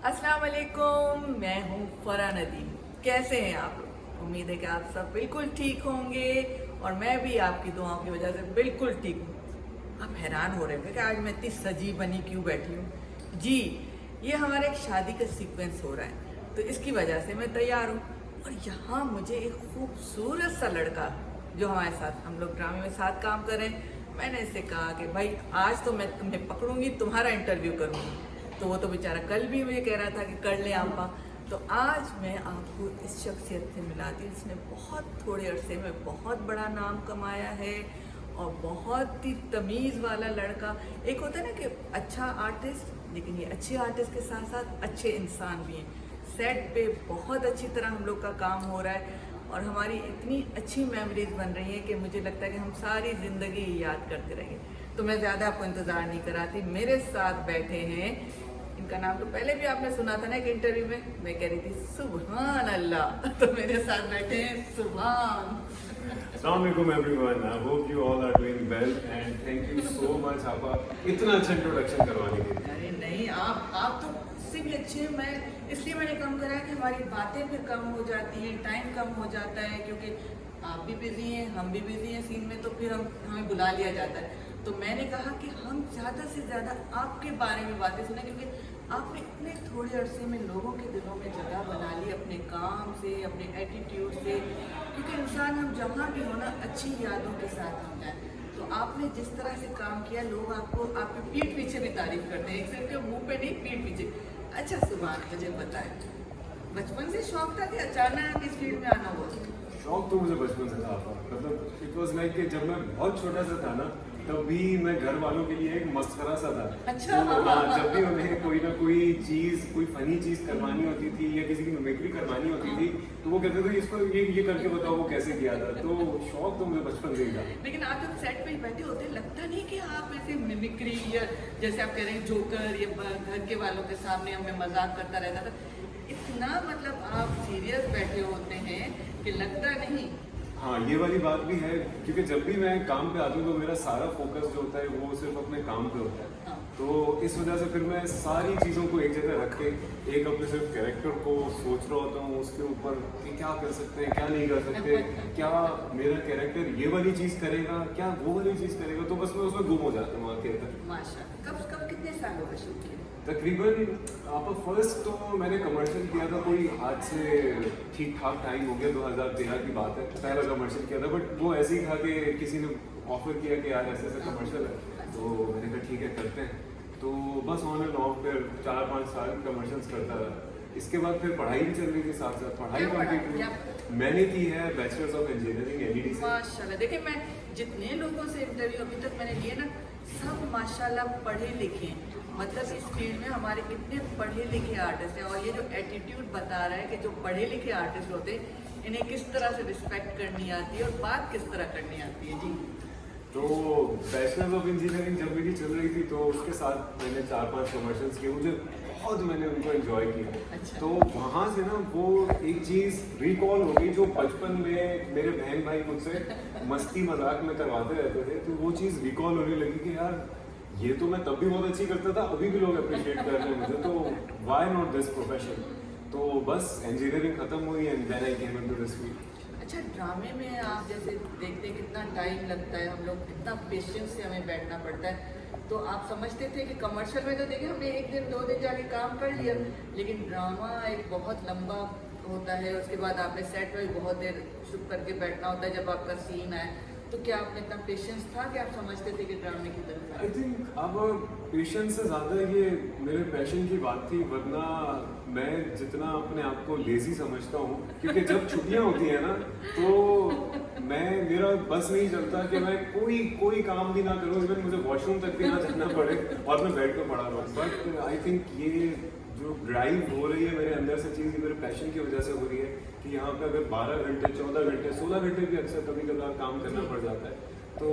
अस्सलाम वालेकुम, मैं हूँ फरा नदीम। कैसे हैं आप लोग? उम्मीद है कि आप सब बिल्कुल ठीक होंगे और मैं भी आपकी दुआओं की वजह से बिल्कुल ठीक हूँ। आप हैरान हो रहे होंगे कि आज मैं इतनी सजी बनी क्यों बैठी हूँ। जी, ये हमारे एक शादी का सीक्वेंस हो रहा है, तो इसकी वजह से मैं तैयार हूँ। और यहाँ मुझे एक खूबसूरत सा लड़का जो हमारे साथ, हम लोग ड्रामे में साथ काम कर रहे हैं, मैंने इससे कहा कि भाई आज तो मैं तुम्हें पकड़ूंगी, तुम्हारा इंटरव्यू करूँगी। तो वो तो बेचारा कल भी मुझे कह रहा था कि कर ले आपा। तो आज मैं आपको इस शख्सियत से मिलाती हूँ जिसने बहुत थोड़े अरसे में बहुत बड़ा नाम कमाया है और बहुत ही तमीज़ वाला लड़का। एक होता है ना कि अच्छा आर्टिस्ट, लेकिन ये अच्छे आर्टिस्ट के साथ साथ अच्छे इंसान भी हैं। सेट पे बहुत अच्छी तरह हम लोग का काम हो रहा है और हमारी इतनी अच्छी मेमोरीज बन रही हैं कि मुझे लगता है कि हम सारी ज़िंदगी याद करते रहेंगे। तो मैं ज़्यादा आपको इंतज़ार नहीं कराती, मेरे साथ बैठे हैं, इनका नाम तो पहले भी आपने सुना था ना एक इंटरव्यू में, मैं कह रही थी सुभान अल्लाह। तो मेरे साथ बैठे हैं सुभान। Assalamualaikum everyone. I hope you all are doing well and thank you so much आपा इतना अच्छा इंट्रोडक्शन करवाने के लिए। अरे नहीं, आप तो इससे भी अच्छे हैं। मैं इसलिए मैंने कम करा है कि हमारी बातें फिर कम हो जाती हैं, टाइम कम हो जाता है, क्योंकि आप भी बिजी हैं, हम भी बिजी हैं सीन में, तो फिर हमें बुला लिया जाता है। तो मैंने कहा कि हम ज़्यादा से ज़्यादा आपके बारे में बातें सुने, क्योंकि आपने इतने थोड़े अरसे में लोगों के दिलों में जगह बना ली अपने काम से, अपने एटीट्यूड से। क्योंकि इंसान हम जहाँ भी हो ना, अच्छी यादों के साथ हम जाए। तो आपने जिस तरह से काम किया, लोग आपको आपके पीठ पीछे भी तारीफ करते हैं, एक सिर्फ के मुंह पे नहीं, पीठ पीछे। अच्छा सुभान, मुझे बताएं, बचपन से शौक था कि अचानक इस फील्ड में आना हुआ? शौक तो मुझे बचपन से था आपा, मतलब इट वाज लाइक कि जब मैं बहुत छोटा सा था ना, तब भी मैं घर वालों के लिए एक मस्खरा सा था। अच्छा। तो हाँ, जब भी उन्हें कोई ना कोई चीज़, कोई फनी चीज़ करवानी होती थी या किसी की मिमिक्री करवानी होती थी, तो वो कहते थे इसको ये करके बताओ वो कैसे किया था। तो शौक तो मुझे बचपन से ही था। लेकिन आप जब सेट पे बैठे होते, लगता नहीं कि आप ऐसे मिमिक्री या जैसे आप कह रहे हैं जोकर या घर के वालों के सामने हमें मजाक करता रहता था, इतना मतलब आप सीरियस बैठे होते हैं कि लगता नहीं। हाँ, ये वाली बात भी है, क्योंकि जब भी मैं काम पे आता हूँ तो मेरा सारा फोकस जो होता है वो सिर्फ अपने काम पे होता है। हाँ। तो इस वजह से फिर मैं सारी चीज़ों को एक जगह रख के एक अपने सिर्फ कैरेक्टर को सोच रहा होता हूँ, उसके ऊपर कि क्या कर सकते हैं, क्या नहीं कर सकते, क्या मेरा कैरेक्टर ये वाली चीज़ करेगा, क्या वो वाली चीज़ करेगा। तो बस मैं उसमें गुम हो जाता हूँ आखिर तक। माशाल्लाह। कब कब कितने सालों का शूट किया? तकरीबन आप फर्स्ट तो मैंने कमर्शियल किया था, कोई आज से ठीक ठाक टाइम हो गया, 2013 की बात है, पहला कमर्शियल किया था। बट वो ऐसे ही था कि किसी ने ऑफर किया कि यार ऐसे ऐसे कमर्शियल है, तो मैंने कहा ठीक है करते हैं। तो बस ऑन एंड ऑफ फिर 4-5 साल कमर्शियल्स करता रहा। इसके बाद फिर पढ़ाई भी चल रही थी साथ साथ, पढ़ाई कंप्लीट मैंने की है बैचलर्स ऑफ इंजीनियरिंग एलईडी से। माशाल्लाह। देखिए, मैं जितने लोगों से इंटरव्यू अभी तक मैंने लिए ना, सब माशाल्लाह पढ़े लिखे हैं। मतलब इस फील्ड में हमारे कितने पढ़े लिखे आर्टिस्ट हैं, और ये जो एटीट्यूड बता रहा है कि जो पढ़े लिखे आर्टिस्ट होते हैं इन्हें किस तरह से रिस्पेक्ट करनी आती है और बात किस तरह करनी आती है। जी, तो बैचलर्स ऑफ इंजीनियरिंग जब मेरी चल रही थी तो उसके साथ मैंने 4-5 कमर्शियल्स किए, मुझे बहुत मैंने उनको एंजॉय किया। अच्छा। तो वहाँ से ना वो एक चीज़ रिकॉल हो गई जो बचपन में मेरे बहन भाई मुझसे मस्ती मजाक में करवाते रहते थे, तो वो चीज़ रिकॉल होने लगी कि यार ये तो मैं तब भी बहुत अच्छी करता था, अभी भी लोग अप्रिशिएट कर रहे हैं मुझे, तो व्हाई नॉट दिस प्रोफेशन। तो बस इंजीनियरिंग खत्म हुई and then I came into this field. अच्छा, ड्रामे में आप जैसे देखते हैं कितना टाइम लगता है, हम लोग कितना पेशेंस से हमें बैठना पड़ता है। तो आप समझते थे कि कमर्शियल में तो देखिए हमने एक दिन 2 दिन जाके काम कर लिया, लेकिन ड्रामा एक बहुत लंबा होता है। उसके बाद आपने सेट में बहुत देर चुप करके बैठना होता है जब आपका सीन आए। तो क्या आपने इतना पेशेंस था कि आप समझते थे कि ड्रामे की तरफ आई थिंक अब पेशेंस से ज़्यादा ये मेरे पैशन की बात थी, वरना मैं जितना अपने आप को लेजी समझता हूँ, क्योंकि जब छुट्टियाँ होती हैं ना तो मेरा बस नहीं चलता कि मैं कोई काम भी ना करूँ, इवन मुझे वॉशरूम तक भी ना जाना पड़े और मैं बेड पर पड़ा रहूँ। बट आई थिंक ये जो ड्राइव हो रही है मेरे अंदर से चीज़, मेरे पैशन की वजह से हो रही है कि यहाँ पे अगर 12 घंटे 14 घंटे 16 घंटे भी अक्सर कभी कभार काम करना पड़ जाता है, तो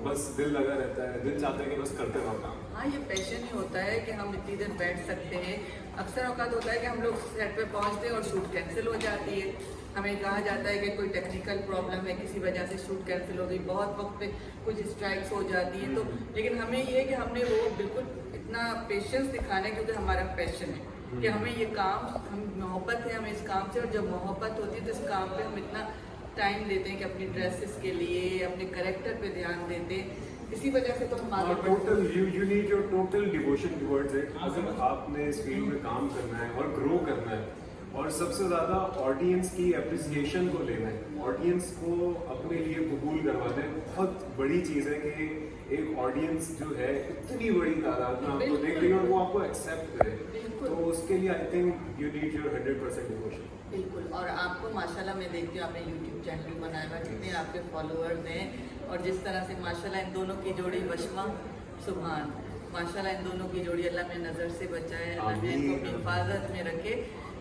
बस दिल लगा रहता है, दिल चाहता है कि बस करते रहो काम। हाँ, ये पैशन ही होता है कि हम इतनी देर बैठ सकते हैं। अक्सर औकात होता है कि हम लोग सेट पे पहुँचते हैं और शूट कैंसिल हो जाती है। हमें कहा जाता है कि कोई टेक्निकल प्रॉब्लम है, किसी वजह से शूट कैंसिल हो गई, बहुत वक्त पे कुछ स्ट्राइक्स हो जाती हैं। तो लेकिन हमें ये है कि हमने वो बिल्कुल इतना पेशेंस दिखाना है क्योंकि हमारा पैशन है। कि हमें ये काम, हम मोहब्बत है हमें इस काम से, और जब मोहब्बत होती है तो इस काम पे हम इतना टाइम देते हैं कि अपनी ड्रेसेस के लिए, अपने करेक्टर पे ध्यान देते हैं। इसी वजह से तो हम आगे total you need your total devotion towards it. अगर आपने इस फील्ड में काम करना है और ग्रो करना है, और सबसे ज़्यादा ऑडियंस की अप्रिसिएशन को लेना है, ऑडियंस को अपने लिए कबूल करवाना है। बहुत बड़ी चीज़ है कि एक ऑडियंस जो है इतनी बड़ी तादाद में आपको देख रही है और वो आपको एक्सेप्ट करे, तो उसके लिए I think you need your 100% devotion. बिल्कुल। और आपको माशाल्लाह मैं देखती हूँ आपने यूट्यूब चैनल बनाया हुआ, कितने आपके फॉलोअर्स हैं, और जिस तरह से माशाल्लाह इन दोनों की जोड़ी वशमा सुभान, माशाल्लाह इन दोनों की जोड़ी अल्लाह में नज़र से बचाए, अल्लाह में इनको अपनी हिफाजत में रखे।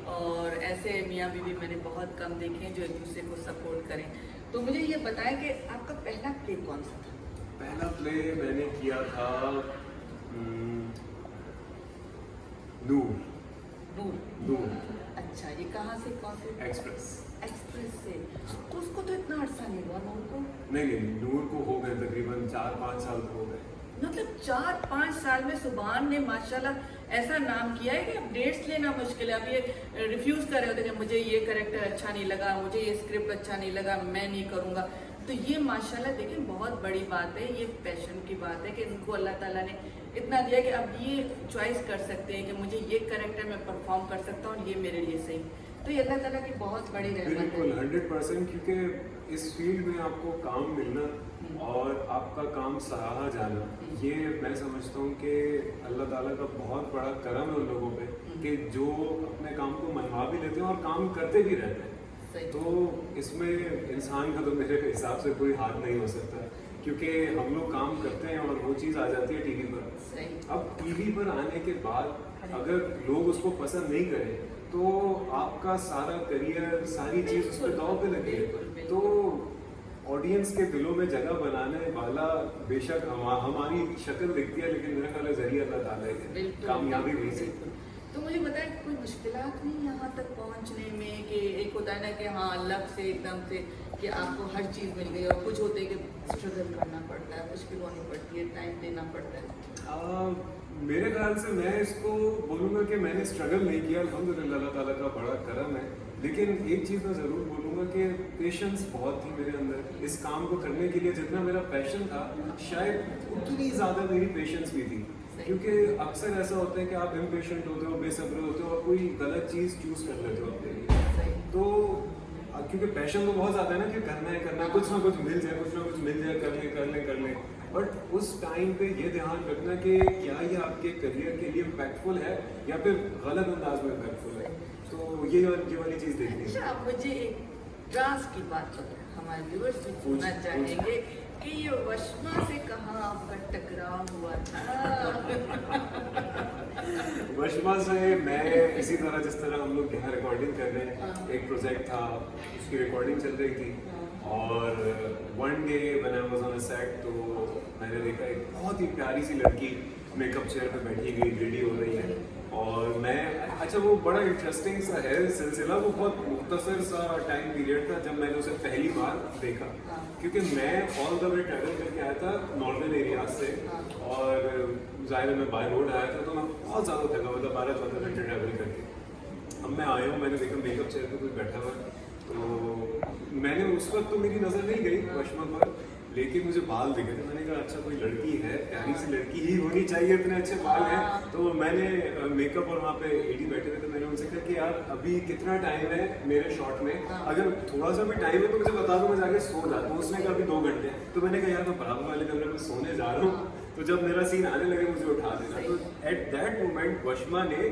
और ऐसे मियाँ बीवी मैंने बहुत कम देखे हैं जो एक दूसरे को सपोर्ट करें। तो मुझे ये बताएं कि आपका पहला प्ले कौन सा था? पहला प्ले मैंने किया था नूर। नूर। नूर अच्छा, ये कहाँ से, कौन से? एक्सप्रेस। एक्सप्रेस से। तो उसको तो इतना अरसा नहीं हुआ नूर को? नहीं, नूर को हो गए तकरीबन 4-5 साल हो गए। मतलब 4-5 साल में सुभान ने माशाल्लाह ऐसा नाम किया है कि अब डेट्स लेना मुश्किल है। अब ये रिफ्यूज़ कर रहे होते कि मुझे ये कैरेक्टर अच्छा नहीं लगा, मुझे ये स्क्रिप्ट अच्छा नहीं लगा, मैं नहीं करूँगा। तो ये माशाल्लाह देखिए बहुत बड़ी बात है, ये पैशन की बात है कि इनको अल्लाह ताला ने इतना दिया कि अब ये चॉइस कर सकते हैं कि मुझे ये कैरेक्टर मैं परफॉर्म कर सकता हूँ और ये मेरे लिए सही। तो ये अल्लाह ताला की बहुत बड़ी रहमत है। बिल्कुल 100%, क्योंकि इस फील्ड में आपको काम मिलना और आपका काम सराहा जाना, ये मैं समझता हूँ कि अल्लाह ताला का बहुत बड़ा करम है उन लोगों पे कि जो अपने काम को मनवा भी लेते हैं और काम करते भी रहते हैं। तो इसमें इंसान का तो मेरे हिसाब से कोई हाथ नहीं हो सकता, क्योंकि हम लोग काम करते हैं और वो चीज़ आ जाती है टीवी पर। अब टीवी पर आने के बाद अगर लोग उसको पसंद नहीं करें तो आपका सारा करियर, सारी चीज़ उस पर दांव पे लगी है। तो ऑडियंस के दिलों में जगह बनाने वाला बेशक हमारी शक्ल दिखती है, लेकिन मेरा ख्याल है जरिए अल्लाह ताला है कामयाबी भी से। तो मुझे बताएं कोई मुश्किलात नहीं यहाँ तक पहुँचने में? कि एक होता है ना कि हाँ अलग से एकदम से कि आपको हर चीज़ मिल गई, और कुछ होते हैं कि स्ट्रगल करना पड़ता है, मुश्किल होनी पड़ती है, टाइम देना पड़ता है। मेरे ख्याल से मैं इसको बोलूँगा कि मैंने स्ट्रगल नहीं किया, अल्हम्दुलिल्लाह अल्लाह ताला का बड़ा करम है। लेकिन एक चीज़ मैं ज़रूर बोलूँगा कि पेशेंस बहुत थी मेरे अंदर। इस काम को करने के लिए जितना मेरा पैशन था, शायद उतनी ज़्यादा मेरी पेशेंस भी थी। क्योंकि अक्सर ऐसा होता है कि आप इम्पेशेंट होते हो, बेसब्र होते हो और कोई गलत चीज़ चूज़ कर लेते हो अपने लिए। तो क्योंकि पैशन तो बहुत ज़्यादा है ना कि करना है, कुछ ना कुछ मिल जाए, कर ले। बट उस टाइम पे ये ध्यान रखना कि क्या ये आपके करियर के लिए इम्पैक्टफुल है या फिर गलत अंदाज में इम्पैक्टफुल है। तो ये वाली चीज़ देखनी है। अच्छा, मुझे एक राज की बात बताएं, हमारे व्यूअर्स भी पूछना चाहेंगे कि ये वशमा से कहाँ आपका टकराव हुआ था? वशमा से मैं इसी तरह, जिस तरह हम लोग यहाँ रिकॉर्डिंग कर रहे हैं, एक प्रोजेक्ट था, उसकी रिकॉर्डिंग चल रही थी, और one day when I was on a set तो मैंने देखा एक बहुत ही प्यारी सी लड़की मेकअप चेयर पे बैठी हुई रेडी हो रही है, और मैं अच्छा वो बड़ा इंटरेस्टिंग सा है सिलसिला। वो बहुत मुख्तसर सा टाइम पीरियड था जब मैंने उसे पहली बार देखा, क्योंकि मैं ऑल द वे ट्रैवल करके आया था नॉर्दर्न एरिया से, और ज़ाहिर मैं बाय रोड आया था तो मैं बहुत ज़्यादा थका हुआ था, 12-14 घंटे ट्रैवल करके। अब मैं आया हूँ, मैंने देखा मेकअप चेयर पे कोई बैठा हुआ, तो मैंने उस वक्त तो मेरी नज़र नहीं गई वशमा पर, लेकिन मुझे बाल दिखे थे। मैंने कहा अच्छा कोई लड़की है, प्यारी सी लड़की ही होनी चाहिए, इतने अच्छे बाल हैं। तो मैंने मेकअप और वहाँ पे एडी बैठे थे, तो मैंने उनसे कहा कि यार अभी कितना टाइम है मेरे शॉट में, अगर थोड़ा सा भी टाइम है तो मुझे बता दो, मैं जाके सो जाता हूँ। उसने कहा अभी 2 घंटे। तो मैंने कहा यार मैं बराबर वाले कमरे में सोने जा रहा हूँ, तो जब मेरा सीन आने लगे मुझे उठा देना। तो एट दैट मोमेंट वशमा ने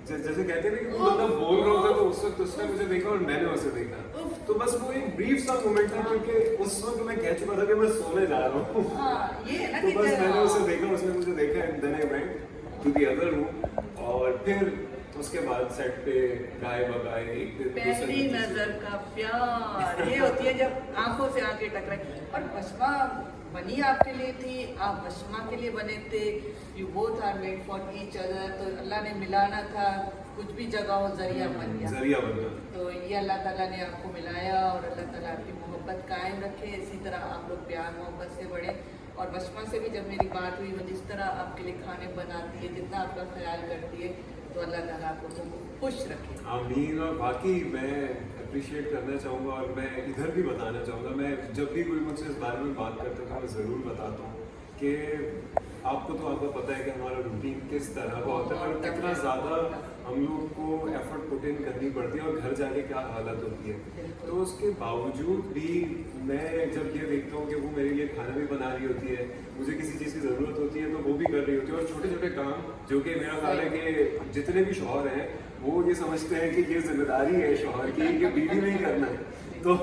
जैसे कहते हैं कि मतलब बोल रहा होता, तो उस वक्त उसने मुझे देखा और मैंने उसे देखा। तो बस वो एक ब्रीफ सा मोमेंट था, क्योंकि उस वक्त मैं कह चुका था कि मैं सोने जा रहा हूँ। तो बस मैंने उसे देखा, उसने मुझे देखा, and then I went to the other room, और फिर उसके बाद सेट पे गाए बगाए एक पहली नजर का प्यार ये होती है जब आंखों से आंखें टकराए। और वशमा बनी आपके लिए थी, आप वशमा के लिए बने थे, you both are made for each other. तो अल्लाह ने मिलाना था, कुछ भी जगह हो जरिया बन गया। तो ये अल्लाह ताला ने आपको मिलाया, और अल्लाह ताला आपकी मोहब्बत कायम रखे, इसी तरह आप लोग प्यार मोहब्बत से बढ़े। और वशमा से भी जब मेरी बात हुई, वो जिस तरह आपके लिए खाने बनाती है, जितना आपका ख्याल करती है, तो अल्लाह ताला आपको खुश रखे। आमीन। और बाकी मैं अप्रिशिएट करना चाहूँगा और मैं इधर भी बताना चाहूँगा, मैं जब भी कोई मुझसे इस बारे में बात करता है मैं ज़रूर बताता हूँ कि आपको पता है कि हमारा रूटीन किस तरह का होता है और कितना ज़्यादा हम लोग को एफर्ट पुट इन करनी पड़ती है और घर जाके क्या हालत होती है। तो उसके बावजूद भी मैं जब ये देखता हूँ कि वो मेरे लिए खाना भी बना रही होती है, मुझे किसी चीज़ की ज़रूरत होती है तो वो भी कर रही होती है, और छोटे छोटे काम जो कि मेरा ख्याल है कि जितने भी शौहर हैं वो ये समझते हैं कि ये जिम्मेदारी है शौहर की कि बीवी नहीं करना है, तो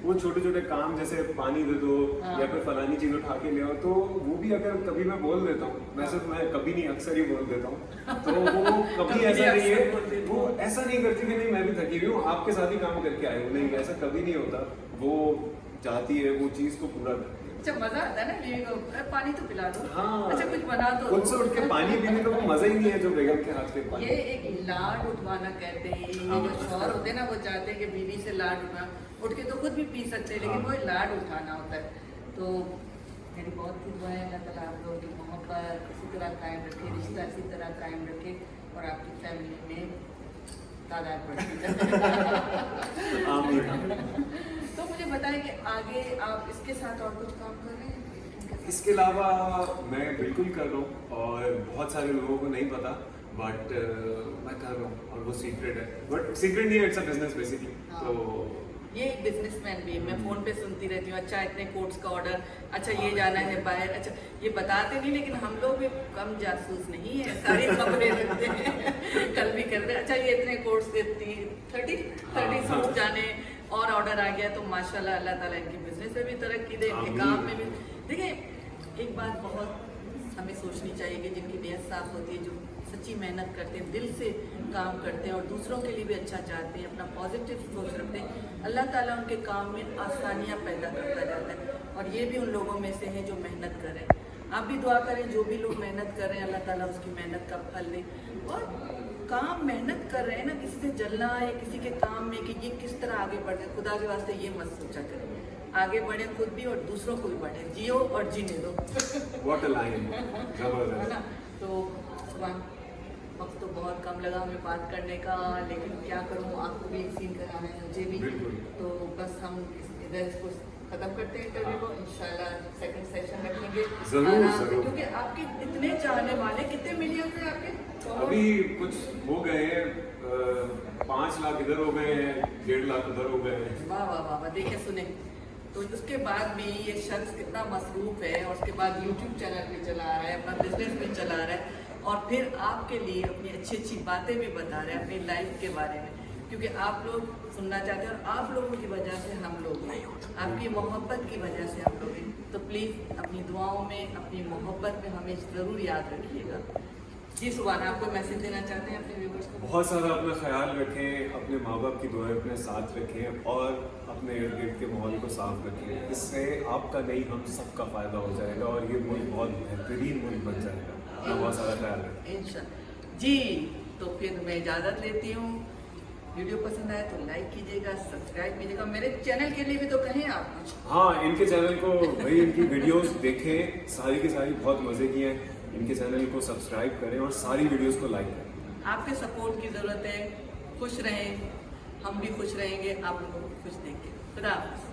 वो छोटे छोटे काम जैसे पानी दे दो या फिर फलानी चीज उठा के ले आओ, तो वो भी अगर कभी मैं बोल देता हूँ, वैसे तो मैं कभी नहीं अक्सर ही बोल देता हूँ, तो वो कभी ऐसा नहीं है, वो ऐसा नहीं करती कि नहीं मैं भी थकी हुई हूँ आपके साथ ही काम करके आए हूँ, नहीं ऐसा कभी नहीं होता। वो चाहती है वो चीज को पूरा करती है। अच्छा मजा आता है ना बीवी को, अरे पानी तो पिला दो, हाँ, अच्छा कुछ बना दो, खुद से उठ के पानी पीने का वो मजा ही नहीं है जो बेगम के हाथ के पानी। ये एक लाड उठवाना कहते हैं, ये जो शौहर होते हैं ना वो चाहते हैं कि बीवी से लाड उठा, उठ के तो खुद भी पी सकते हैं लेकिन वो लाड उठाना होता है। तो मेरी बहुत सी दुआएं अल्लाह ताला आप लोगों की मोहब्बत इसी तरह कायम रखे, रिश्ता इसी तरह कायम रखे और आपकी फैमिली में तादाद बढ़ती आमीन। तो मुझे बताएं कि आगे आप इसके साथ और कुछ काम कर रहे हैं? इसके अलावा मैं बिल्कुल कर रहा हूँ और बहुत सारे लोगों को नहीं पता, बट मैं कर रहा हूँ और वो सीक्रेट है, बट सीक्रेट नहीं है, इट्स अ बिजनेस बेसिकली। तो ये एक बिजनेसमैन भी है, मैं फोन पे सुनती रहती हूँ, अच्छा इतने कोट्स का ऑर्डर, अच्छा ये जाना है बाहर, अच्छा ये बताते नहीं लेकिन हम लोग भी कम जासूस नहीं है, सारी खबरें रखते हैं। कल भी कर रहे अच्छा ये इतने कोट्स देती 30 सूट जाने और ऑर्डर आ गया, तो माशाल्लाह अल्लाह ताला इनकी बिजनेस में भी तरक्की दे, इनके काम में भी। देखिए एक बात बहुत हमें सोचनी चाहिए कि जिनकी नीयत साफ होती है, जो सच्ची मेहनत करते हैं, दिल से काम करते हैं और दूसरों के लिए भी अच्छा चाहते हैं, अपना पॉजिटिव सोच रखते हैं, अल्लाह ताला उनके काम में आसानियाँ पैदा करता जाता है। और ये भी उन लोगों में से हैं जो मेहनत कर रहे हैं। आप भी दुआ करें, जो भी लोग मेहनत कर रहे हैं अल्लाह ताला उसकी मेहनत का फल दे। और काम मेहनत कर रहे हैं ना, किसी से जलना है किसी के काम में कि ये किस तरह आगे बढ़ जाए, खुदा के वास्ते ये मत सोचा करें, आगे बढ़े खुद भी और दूसरों को भी बढ़े, जियो और जीने दो। व्हाट अ लाइन, जबरदस्त है ना। तो सुभान वक्त तो बहुत कम लगा हमें बात करने का, लेकिन क्या करूँ, आपको भी एक सीन कराना है, मुझे भी, तो बस हम इधर इसको खत्म करते हैं इंटरव्यू को, इंशाल्लाह सेकंड सेशन रखेंगे जरूर जरूर, क्योंकि आपके इतने चाहने वाले, कितने मिलियन थे आपके? अभी कुछ हो गए हैं, 5 लाख इधर हो गए हैं, 1.5 लाख उधर हो गए हैं। वाह वाह वाह, देखिए सुने, तो उसके बाद भी ये शख्स कितना मसरूफ है और उसके बाद यूट्यूब चैनल भी चला रहा है, अपना बिजनेस भी चला रहा है और फिर आपके लिए अपनी अच्छी अच्छी बातें भी बता रहे हैं अपनी लाइफ के बारे में, क्योंकि आप लोग सुनना चाहते हैं और आप लोगों की वजह से हम लोग हैं, आपकी मोहब्बत की वजह से हम लोग हैं। तो प्लीज़ अपनी दुआओं में, अपनी मोहब्बत में हमें ज़रूर याद रखिएगा। जी सुभान, आपको मैसेज देना चाहते हैं अपने व्यूअर्स को? बहुत सारा अपना ख्याल रखें, अपने माँ बाप की दुआएं अपने साथ रखें और अपने इर्द गिर्द के माहौल को साफ रखें, इससे आपका नहीं हम सबका फ़ायदा हो जाएगा और ये मुल्क बहुत बेहतरीन मुल्क बन जाएगा। बहुत सारा ख्याल रखें इंशाल्लाह जी। तो फिर मैं इजाज़त लेती हूँ, वीडियो पसंद आए तो लाइक कीजिएगा, सब्सक्राइब कीजिएगा, मेरे चैनल के लिए भी तो कहें आप कुछ। हाँ, इनके चैनल को भाई, इनकी वीडियोस देखें, सारी की सारी बहुत मज़े की हैं, इनके चैनल को सब्सक्राइब करें और सारी वीडियोस को लाइक करें। आपके सपोर्ट की ज़रूरत है, खुश रहें, हम भी खुश रहेंगे आप लोगों को खुश देख के। खुदा हाफ़िज़।